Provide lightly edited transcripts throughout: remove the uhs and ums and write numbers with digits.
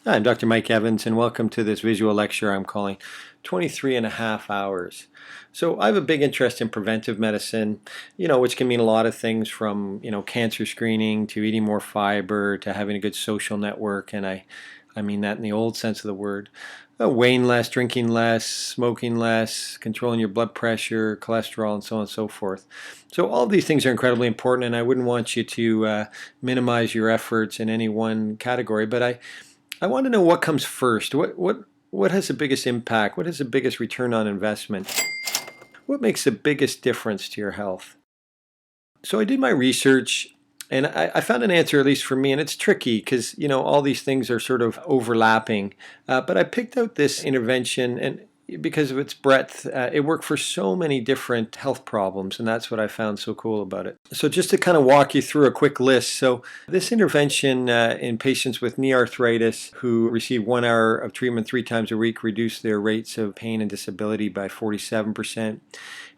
Hi, I'm Dr. Mike Evans, and welcome to this visual lecture I'm calling 23 and a half hours. So I have a big interest in preventive medicine, which can mean a lot of things from, cancer screening to eating more fiber to having a good social network, and I mean that in the old sense of the word. Weighing less, drinking less, smoking less, controlling your blood pressure, cholesterol, and so on and so forth. So all of these things are incredibly important, and I wouldn't want you to minimize your efforts in any one category, but I want to know what comes first. What has the biggest impact? What has the biggest return on investment? What makes the biggest difference to your health? So I did my research and I found an answer, at least for me, and it's tricky because all these things are sort of overlapping. But I picked out this intervention, and because of its breadth, it worked for so many different health problems, and that's what I found so cool about it. So just to kind of walk you through a quick list. So this intervention in patients with knee arthritis who receive 1 hour of treatment 3 times a week reduced their rates of pain and disability by 47%.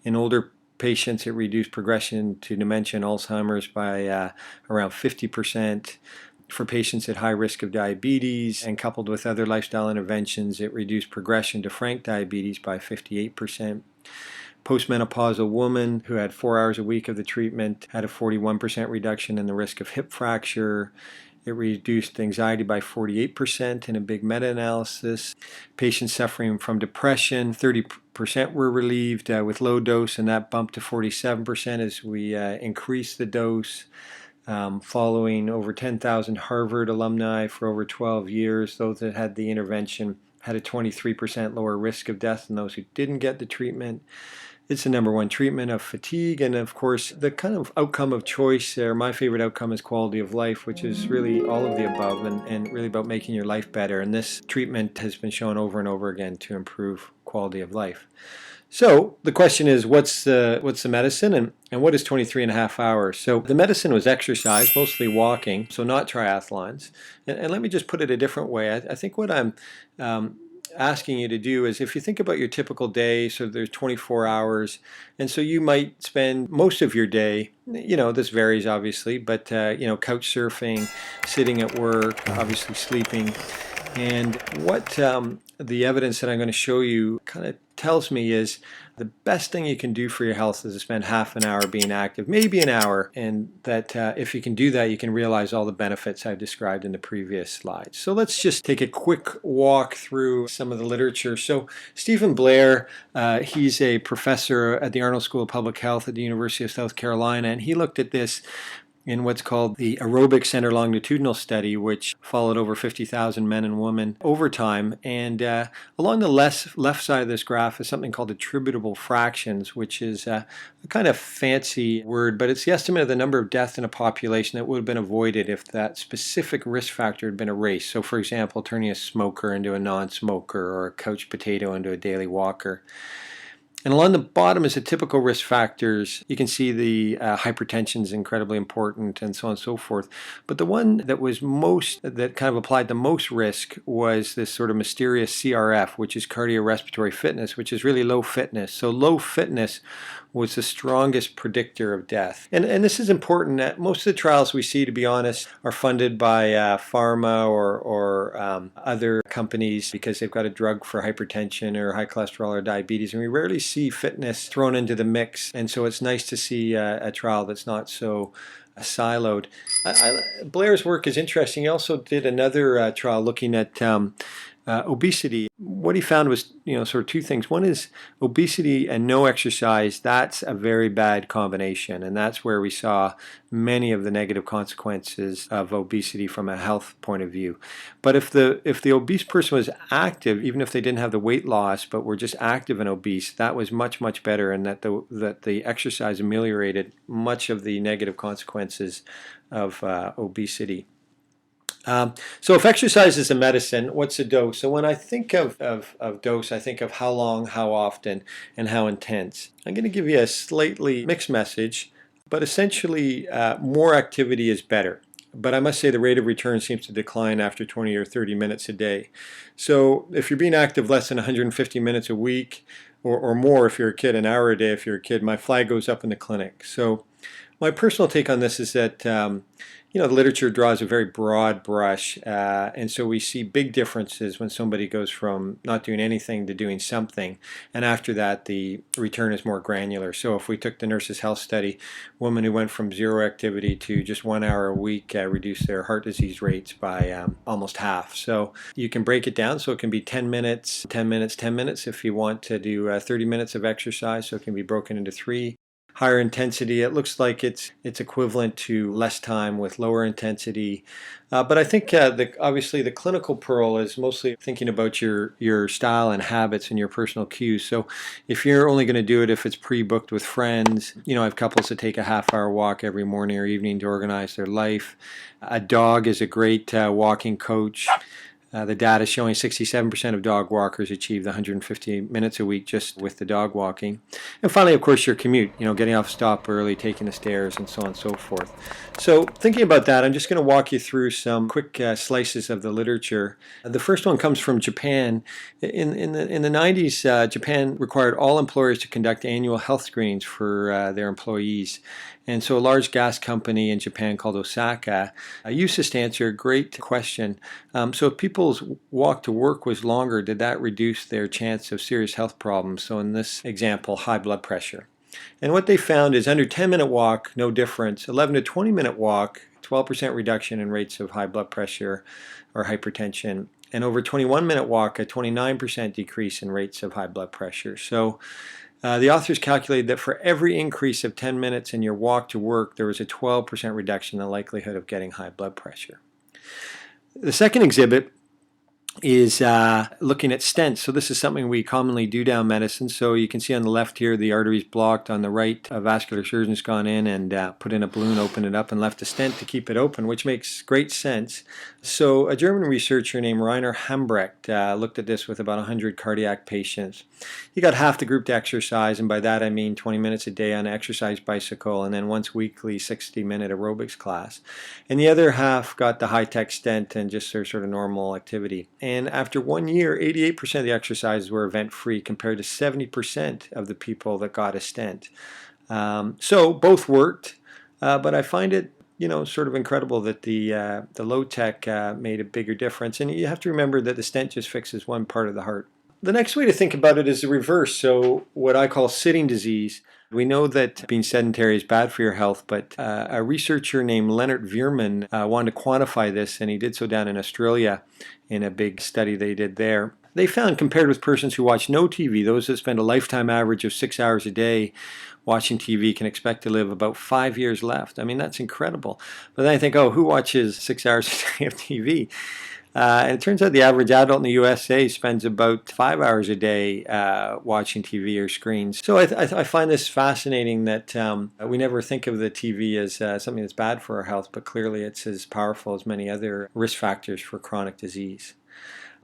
In older patients, it reduced progression to dementia and Alzheimer's by around 50%. For patients at high risk of diabetes and coupled with other lifestyle interventions, it reduced progression to frank diabetes by 58%. Postmenopausal woman who had 4 hours a week of the treatment had a 41% reduction in the risk of hip fracture. It reduced anxiety by 48% in a big meta-analysis. Patients suffering from depression, 30% were relieved with low dose, and that bumped to 47% as we increased the dose. Following over 10,000 Harvard alumni for over 12 years, those that had the intervention had a 23% lower risk of death than those who didn't get the treatment. It's the number one treatment of fatigue, and of course the kind of outcome of choice there, my favorite outcome is quality of life, which is really all of the above and really about making your life better, and this treatment has been shown over and over again to improve quality of life. So the question is, what's the medicine, and what is 23 and a half hours? So the medicine was exercise, mostly walking, so not triathlons. And let me just put it a different way. I think what I'm asking you to do is, if you think about your typical day, so there's 24 hours, and so you might spend most of your day, this varies obviously, but couch surfing, sitting at work, obviously sleeping. And what the evidence that I'm going to show you kind of tells me is the best thing you can do for your health is to spend half an hour being active, maybe an hour, and that if you can do that, you can realize all the benefits I've described in the previous slides. So let's just take a quick walk through some of the literature. So Stephen Blair, he's a professor at the Arnold School of Public Health at the University of South Carolina, and he looked at this in what's called the Aerobic Center Longitudinal Study, which followed over 50,000 men and women over time. And along the left side of this graph is something called attributable fractions, which is a kind of fancy word, but it's the estimate of the number of deaths in a population that would have been avoided if that specific risk factor had been erased. So for example, turning a smoker into a non-smoker, or a couch potato into a daily walker. And along the bottom is the typical risk factors. You can see the hypertension is incredibly important, and so on and so forth. But the one that kind of applied the most risk was this sort of mysterious CRF, which is cardiorespiratory fitness, which is really low fitness. So low fitness was the strongest predictor of death. And this is important. That most of the trials we see, to be honest, are funded by pharma or other companies because they've got a drug for hypertension or high cholesterol or diabetes, and we rarely see fitness thrown into the mix. And so it's nice to see a trial that's not so siloed. Blair's work is interesting. He also did another trial looking at obesity. What he found was, sort of two things. One is obesity and no exercise. That's a very bad combination, and that's where we saw many of the negative consequences of obesity from a health point of view. But if the obese person was active, even if they didn't have the weight loss, but were just active and obese, that was much, much better, and that the exercise ameliorated much of the negative consequences of obesity. So if exercise is a medicine, what's the dose? So when I think of dose, I think of how long, how often, and how intense. I'm going to give you a slightly mixed message, but essentially more activity is better. But I must say the rate of return seems to decline after 20 or 30 minutes a day. So if you're being active less than 150 minutes a week, or more if you're a kid, an hour a day if you're a kid, my flag goes up in the clinic. So my personal take on this is that The literature draws a very broad brush, and so we see big differences when somebody goes from not doing anything to doing something, and after that the return is more granular. So if we took the Nurses Health Study, women who went from zero activity to just 1 hour a week reduced their heart disease rates by almost half. So you can break it down, so it can be 10 minutes, 10 minutes, 10 minutes if you want to do 30 minutes of exercise, so it can be broken into 3. Higher intensity, it looks like it's equivalent to less time with lower intensity. But I think obviously the clinical pearl is mostly thinking about your style and habits and your personal cues. So if you're only going to do it if it's pre-booked with friends, I have couples that take a half-hour walk every morning or evening to organize their life. A dog is a great walking coach. The data is showing 67% of dog walkers achieve the 150 minutes a week just with the dog walking. And finally, of course, your commute, getting off stop early, taking the stairs, and so on and so forth. So thinking about that, I'm just going to walk you through some quick slices of the literature. The first one comes from Japan. In the 90s, Japan required all employers to conduct annual health screenings for their employees. And so a large gas company in Japan called Osaka used this to answer a great question. So if people's walk to work was longer, did that reduce their chance of serious health problems? So in this example, high blood pressure. And what they found is under 10-minute walk, no difference. 11 to 20-minute walk, 12% reduction in rates of high blood pressure or hypertension. And over 21-minute walk, a 29% decrease in rates of high blood pressure. So the authors calculated that for every increase of 10 minutes in your walk to work, there was a 12% reduction in the likelihood of getting high blood pressure. The second exhibit is looking at stents. So this is something we commonly do down medicine. So you can see on the left here the artery's blocked. On the right, a vascular surgeon's gone in and put in a balloon, opened it up, and left a stent to keep it open, which makes great sense. So a German researcher named Rainer Hambrecht looked at this with about 100 cardiac patients. He got half the group to exercise, and by that I mean 20 minutes a day on an exercise bicycle and then once weekly 60-minute aerobics class. And the other half got the high-tech stent and just their sort of normal activity. And after 1 year, 88% of the exercises were event-free compared to 70% of the people that got a stent. So both worked, but I find it sort of incredible that the low tech made a bigger difference. And you have to remember that the stent just fixes one part of the heart. The next way to think about it is the reverse. So what I call sitting disease. We know that being sedentary is bad for your health, but a researcher named Leonard Veerman wanted to quantify this, and he did so down in Australia in a big study they did there. They found, compared with persons who watch no TV, those that spend a lifetime average of 6 hours a day watching TV can expect to live about 5 years left. I mean, that's incredible. But then I think, who watches 6 hours a day of TV? And it turns out the average adult in the USA spends about 5 hours a day watching TV or screens. So I find this fascinating that we never think of the TV as something that's bad for our health, but clearly it's as powerful as many other risk factors for chronic disease.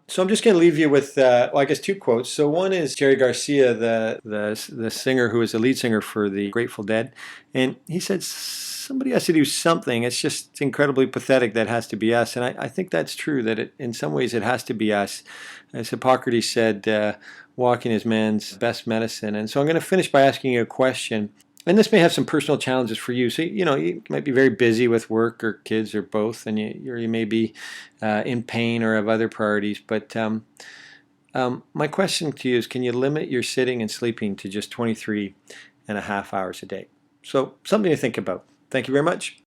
So I'm just going to leave you with, I guess, 2 quotes. So one is Jerry Garcia, the singer who is the lead singer for the Grateful Dead, and he said, somebody has to do something. It's just incredibly pathetic that has to be us. And I think that's true, that in some ways it has to be us. As Hippocrates said, walking is man's best medicine. And so I'm going to finish by asking you a question. And this may have some personal challenges for you. So, you might be very busy with work or kids or both, and you may be in pain or have other priorities. But my question to you is, can you limit your sitting and sleeping to just 23 and a half hours a day? So something to think about. Thank you very much.